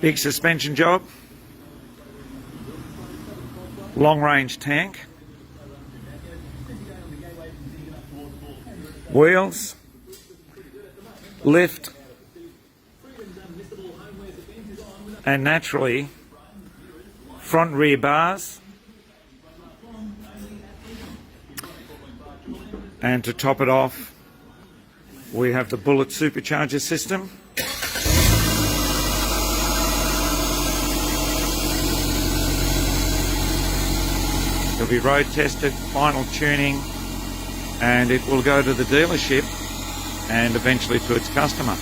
Big suspension job, long range tank, wheels, lift, and naturally front rear bars, and to top it off we have the Bullet Supercharger system. It'll be road tested, final tuning, and it will go to the dealership and eventually to its customer.